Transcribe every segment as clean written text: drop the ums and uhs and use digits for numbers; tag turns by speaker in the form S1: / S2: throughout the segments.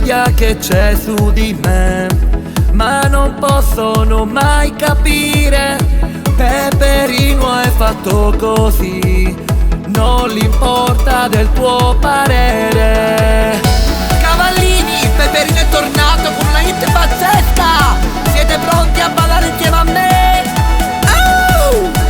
S1: invidia che c'è su di me, ma non possono mai capire. Peperino è fatto così, non gli importa del tuo parere.
S2: Cavallini, il Peperino è tornato con una hit pazzesca. Siete pronti a ballare insieme a me? Oh!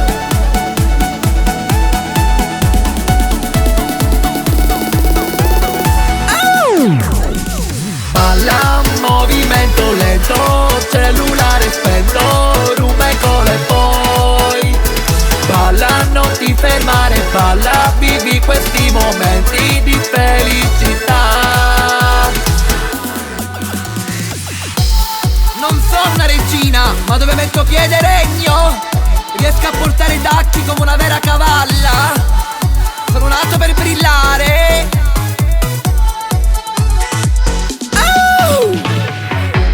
S1: Balla, movimento lento, cellulare spento, ruba e cola e poi balla, non ti fermare, balla, vivi questi momenti di felicità.
S2: Non sono una regina, ma dove metto piede regno. Riesco a portare i tacchi come una vera cavalla. Sono nato per brillare.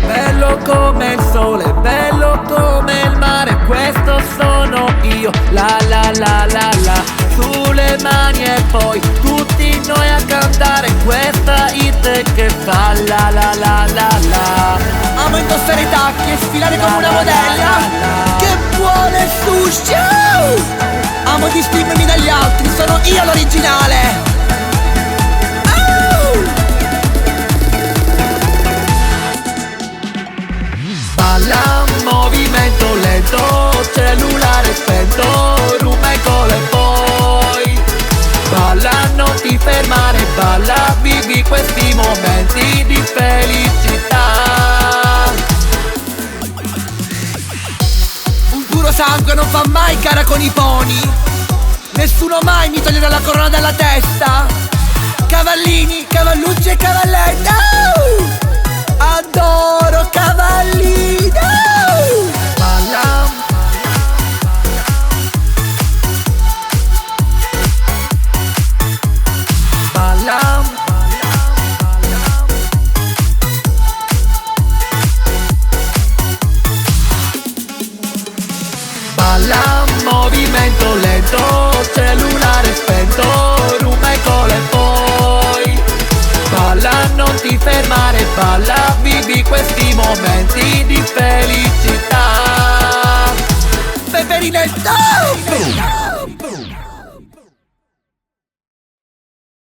S1: Bello come il sole, bello come il mare, questo sono io, la la la la la. Sulle mani e poi tutti noi a cantare questa hit che fa la la la la la.
S2: Amo indossare i tacchi e sfilare come una modella. Che buono il sushi! Amo distinguermi dagli altri, sono io l'originale.
S1: Balla, movimento lento, cellulare spento, ruba e cola e poi balla, non ti fermare, balla, vivi questi momenti di felicità.
S2: Un puro sangue non fa mai gara con i poni. Nessuno mai mi toglierà la corona dalla testa. Cavallini, cavallucci e cavallette. Adoro cavallini.
S1: Balla, balla, balla, movimento lento, cellulare spento, ruba e cola e poi balla, non ti fermare, balla, vivi questi momenti di felicità.
S2: Peperino è top!